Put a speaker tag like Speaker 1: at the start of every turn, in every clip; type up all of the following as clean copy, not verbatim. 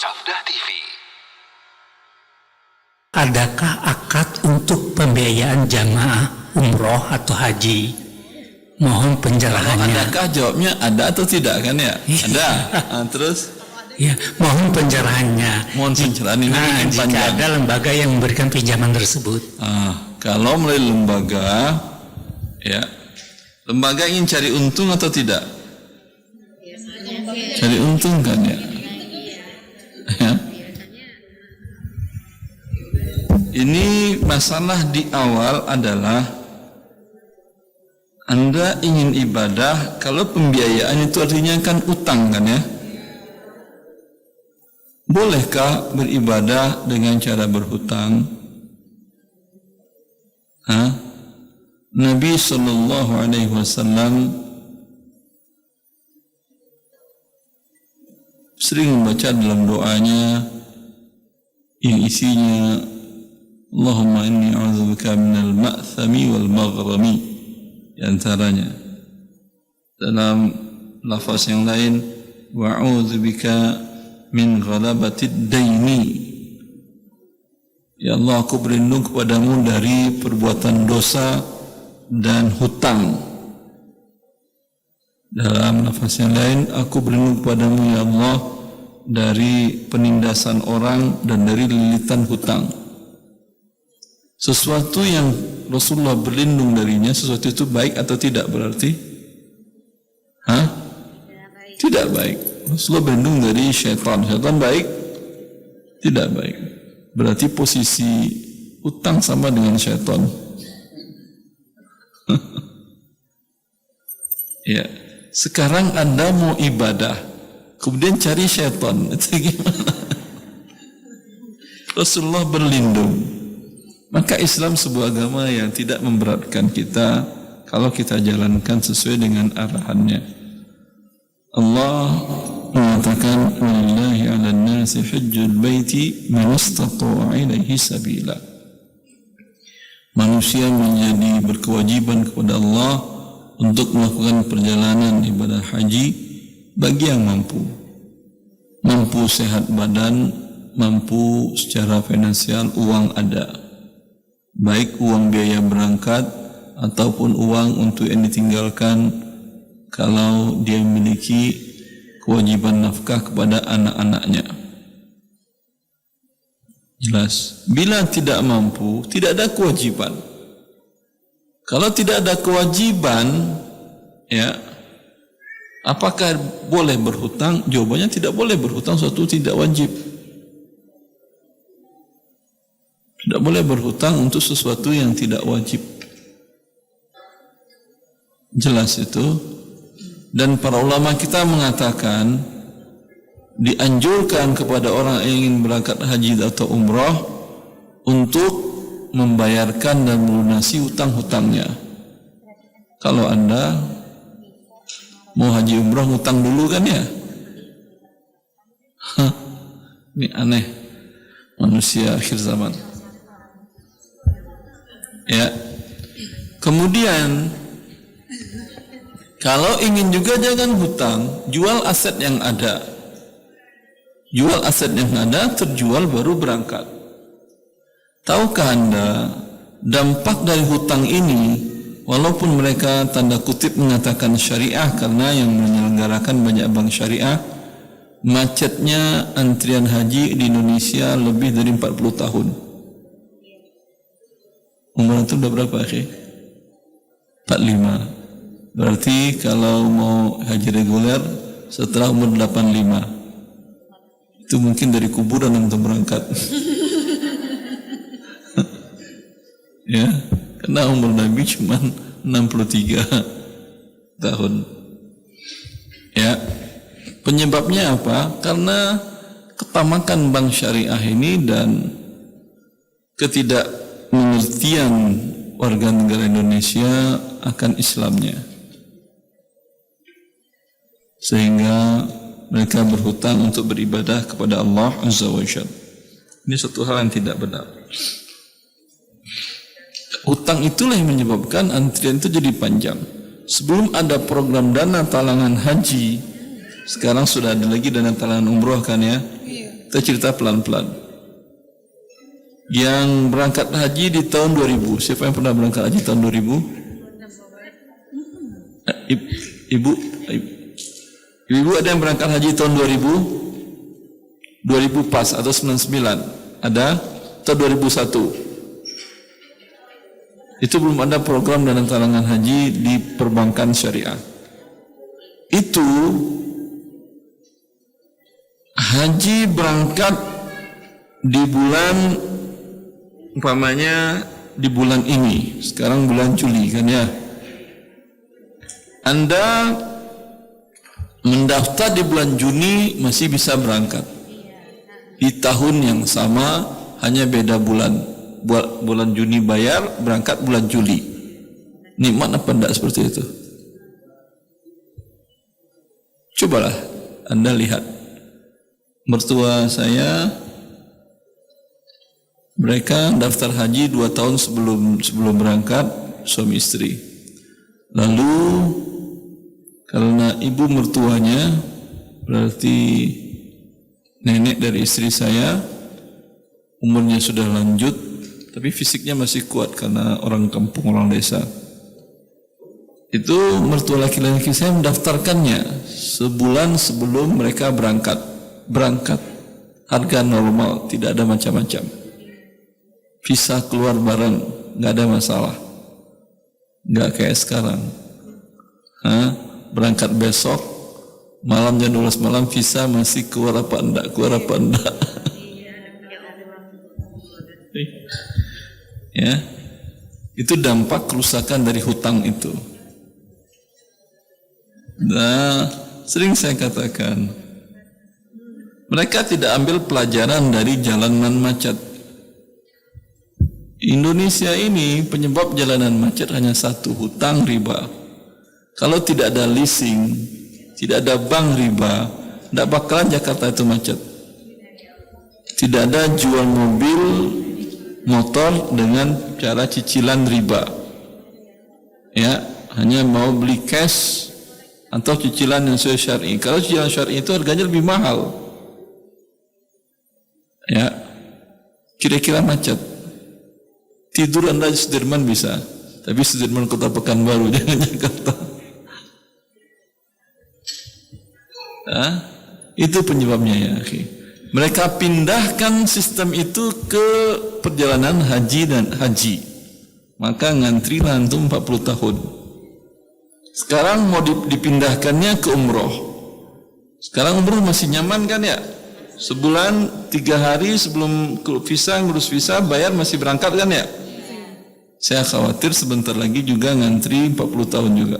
Speaker 1: Sabda TV.
Speaker 2: Adakah akad untuk pembiayaan jamaah umroh atau haji? Mohon pencerahannya.
Speaker 3: Adakah, jawabnya ada atau tidak kan ya? Ada. Terus?
Speaker 2: Ya, mohon pencerahannya.
Speaker 3: Mohon pencerahan ini
Speaker 2: jika
Speaker 3: panjang.
Speaker 2: ada lembaga yang memberikan pinjaman tersebut.
Speaker 3: Kalau melalui lembaga, ya, lembaga ingin cari untung atau tidak? Cari untung kan ya? Ya. Ini masalah di awal adalah Anda ingin ibadah, kalau pembiayaan itu artinya kan utang kan ya? Bolehkah beribadah dengan cara berhutang? Nabi sallallahu alaihi wasallam sering membaca dalam doanya yang isinya Allahumma inni a'udzubika minal ma'thami wal maghrami, di antaranya dalam lafaz yang lain wa a'udzubika min ghalabatid daini, ya Allah aku berlindung kepadamu dari perbuatan dosa dan hutang. Dalam lafaz yang lain, aku berlindung kepadamu ya Allah dari penindasan orang dan dari lilitan hutang. Sesuatu yang Rasulullah berlindung darinya, sesuatu itu baik atau tidak berarti? Tidak baik. Rasulullah berlindung dari syaitan. Syaitan baik? Tidak baik. Berarti posisi utang sama dengan syaitan. Ya. Sekarang Anda mau ibadah, kemudian cari syaitan. Itu gimana? Rasulullah berlindung. Maka Islam sebuah agama yang tidak memberatkan kita kalau kita jalankan sesuai dengan arahannya. Allah mengatakan walillahi 'alan nasi hajjul baiti man istata'a ilaihi sabila. Manusia menjadi berkewajiban kepada Allah untuk melakukan perjalanan ibadah haji bagi yang mampu. Mampu sehat badan, mampu secara finansial, uang ada. Baik uang biaya berangkat ataupun uang untuk yang ditinggalkan kalau dia memiliki kewajiban nafkah kepada anak-anaknya. Jelas. Bila tidak mampu, tidak ada kewajiban. Kalau tidak ada kewajiban, ya, apakah boleh berhutang? Jawabannya tidak boleh berhutang, suatu tidak wajib. Tidak boleh berhutang untuk sesuatu yang tidak wajib. Jelas itu. Dan para ulama kita mengatakan dianjurkan kepada orang yang ingin berangkat haji atau umrah untuk membayarkan dan melunasi hutang-hutangnya. Kalau Anda mau haji umrah hutang dulu kan ya? Ini aneh manusia akhir zaman. Ya. Kemudian kalau ingin juga jangan hutang, jual aset yang ada. Jual aset yang ada, terjual baru berangkat. Tahukah Anda, dampak dari hutang ini, walaupun mereka tanda kutip mengatakan syariah, karena yang menyelenggarakan banyak bank syariah, macetnya antrian haji di Indonesia lebih dari 40 tahun. Umur itu udah berapa, akhi? 45. Berarti kalau mau haji reguler setelah umur 85, itu mungkin dari kuburan untuk berangkat. Ya, karena umur Nabi cuma 63 tahun. Ya, penyebabnya apa? Karena ketamakan bank syariah ini dan ketidakmengertian warga negara Indonesia akan Islamnya. Sehingga mereka berhutang untuk beribadah kepada Allah Azza wa Jalla. Ini satu hal yang tidak benar. Hutang itulah yang menyebabkan antrian itu jadi panjang. Sebelum ada program dana talangan haji, sekarang sudah ada lagi dana talangan umroh kan ya? Kita cerita pelan-pelan. Yang berangkat haji di tahun 2000, siapa yang pernah berangkat haji tahun 2000? Ibu ada yang berangkat haji tahun 2000? 2000 pas atau 99? Ada? Atau 2001? Itu belum ada program dana talangan haji di perbankan syariah. Itu haji berangkat di bulan, umpamanya di bulan ini, sekarang bulan Juli kan ya. Anda mendaftar di bulan Juni masih bisa berangkat. Di tahun yang sama, hanya beda bulan. Bulan Juni bayar, berangkat bulan Juli. Nikmat apa enggak seperti itu? Cobalah Anda lihat. Mertua saya, mereka daftar haji 2 tahun sebelum berangkat, suami istri. Lalu karena ibu mertuanya, berarti nenek dari istri saya, umurnya sudah lanjut, tapi fisiknya masih kuat karena orang kampung, orang desa. Itu mertua laki-laki saya mendaftarkannya sebulan sebelum mereka berangkat. Harga normal, tidak ada macam-macam. Visa keluar bareng, nggak ada masalah. Nggak kayak sekarang. Berangkat besok, malam jam 12 malam visa masih keluar apa enggak. Ya, itu dampak kerusakan dari hutang itu. Nah, sering saya katakan, mereka tidak ambil pelajaran dari jalanan macet. Indonesia ini penyebab jalanan macet hanya satu, hutang riba. Kalau tidak ada leasing, tidak ada bank riba, tidak bakalan Jakarta itu macet. Tidak ada jual mobil, motor dengan cara cicilan riba. Ya, hanya mau beli cash atau cicilan yang sesuai syar'i. Kalau cicilan syar'i itu harganya lebih mahal. Ya, kira-kira macet. Tidur Anda di Sudirman bisa, tapi Sudirman Kota Pekanbaru, jangan Jakarta. Itu penyebabnya ya, akhi. Mereka pindahkan sistem itu ke perjalanan haji dan haji. Maka ngantri antum 40 tahun. Sekarang mau dipindahkannya ke umroh. Sekarang umroh masih nyaman kan ya? Sebulan 3 hari sebelum visa, ngurus visa, bayar masih berangkat kan ya? Saya khawatir sebentar lagi juga ngantri 40 tahun juga.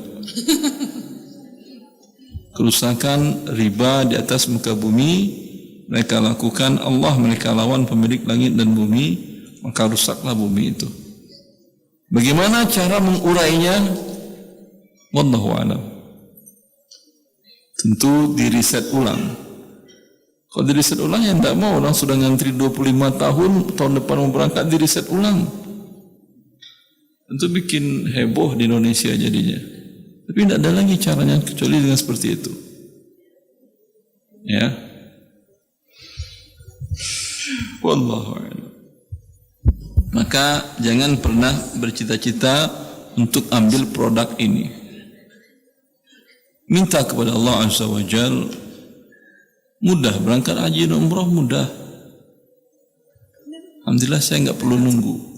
Speaker 3: Kerusakan riba di atas muka bumi mereka lakukan, Allah mereka lawan pemilik langit dan bumi, maka rusaklah bumi itu. Bagaimana cara mengurainya? Wallahu a'lam. Tentu diriset ulang. Kalau diriset ulang yang tidak mau, orang sudah ngantri 25 tahun depan mau berangkat, diriset ulang. Tentu bikin heboh di Indonesia jadinya. Tapi tidak ada lagi caranya kecuali dengan seperti itu. Ya. Wallahu a'lam. Maka jangan pernah bercita-cita untuk ambil produk ini. Minta kepada Allah Azza wa Jalla, mudah berangkat haji dan umrah, mudah. Alhamdulillah saya enggak perlu nunggu.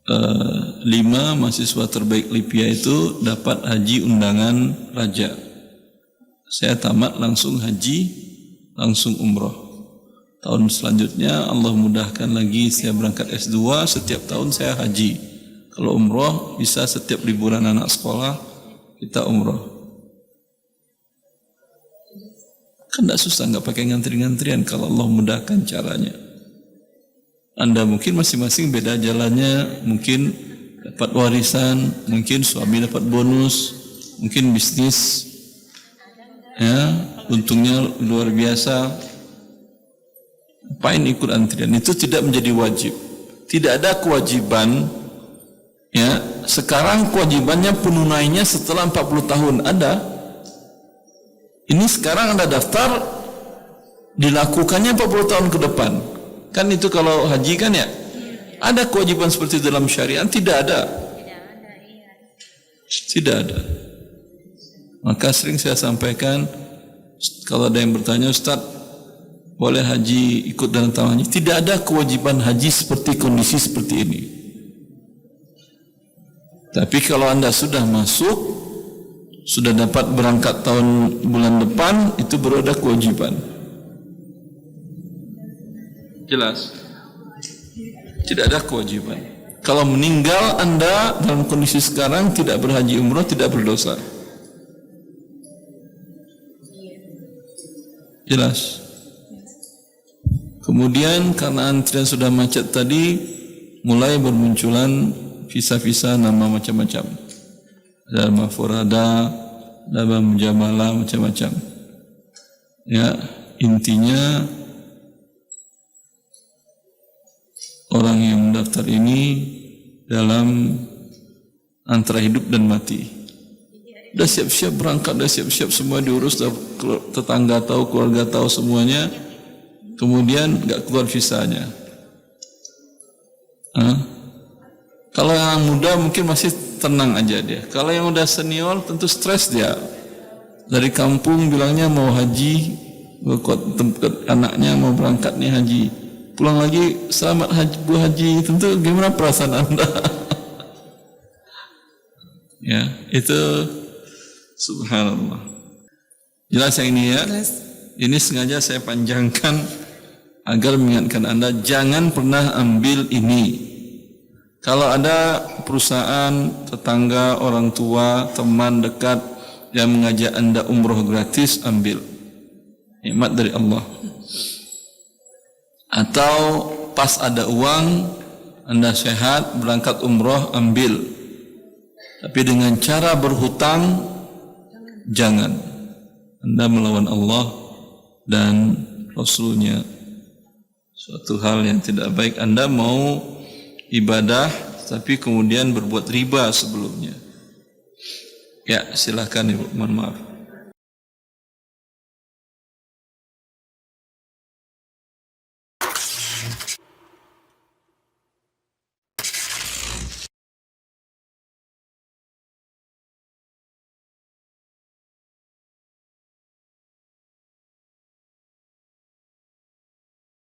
Speaker 3: 5 mahasiswa terbaik Libya itu dapat haji undangan raja. Saya tamat langsung haji, langsung umrah. Tahun selanjutnya Allah mudahkan lagi saya berangkat S2, setiap tahun saya haji. Kalau umrah bisa setiap liburan anak sekolah kita umrah. Kan tidak susah, nggak pakai ngantri-ngantrian kalau Allah mudahkan caranya. Anda mungkin masing-masing beda jalannya, mungkin dapat warisan, mungkin suami dapat bonus, mungkin bisnis, ya untungnya luar biasa. Apain ikut antrian? Itu tidak menjadi wajib. Tidak ada kewajiban. Ya, sekarang kewajibannya penunainya setelah 40 tahun ada. Ini sekarang Anda daftar dilakukannya 40 tahun ke depan. Kan itu kalau haji kan ya. Ada kewajiban seperti dalam syariat? Tidak ada. Tidak ada. Maka sering saya sampaikan, kalau ada yang bertanya, Ustaz, boleh haji ikut dalam tahun haji? Tidak ada kewajiban haji seperti kondisi seperti ini. Tapi kalau anda sudah masuk, sudah dapat berangkat tahun bulan depan, itu baru ada kewajiban. Jelas? Tidak ada kewajiban. Kalau meninggal anda dalam kondisi sekarang tidak berhaji umrah, tidak berdosa. Jelas? Kemudian karena antrian sudah macet tadi, mulai bermunculan visa-visa nama macam-macam. Ada Mafurada, ada Mujamalah, macam-macam. Ya, intinya orang yang mendaftar ini dalam antara hidup dan mati. Dah siap-siap berangkat, dah siap-siap semua diurus, dah tetangga tahu, keluarga tahu semuanya. Kemudian enggak keluar visanya. Kalau yang muda mungkin masih tenang aja dia. Kalau yang udah senior tentu stres dia. Dari kampung bilangnya mau haji, tempat anaknya mau berangkat nih haji. Pulang lagi selamat haji, Bu Haji. Tentu gimana perasaan anda? Ya, itu subhanallah. Jelas yang ini ya? Jelas. Ini sengaja saya panjangkan agar mengingatkan anda, jangan pernah ambil ini. Kalau ada perusahaan, tetangga, orang tua, teman dekat yang mengajak anda umroh gratis, ambil. Nikmat dari Allah. Atau pas ada uang, anda sehat, berangkat umroh, ambil. Tapi dengan cara berhutang, jangan. Anda melawan Allah dan Rasulnya. Suatu hal yang tidak baik. Anda mau ibadah tapi kemudian berbuat riba sebelumnya. Ya, silakan Ibu, mohon maaf.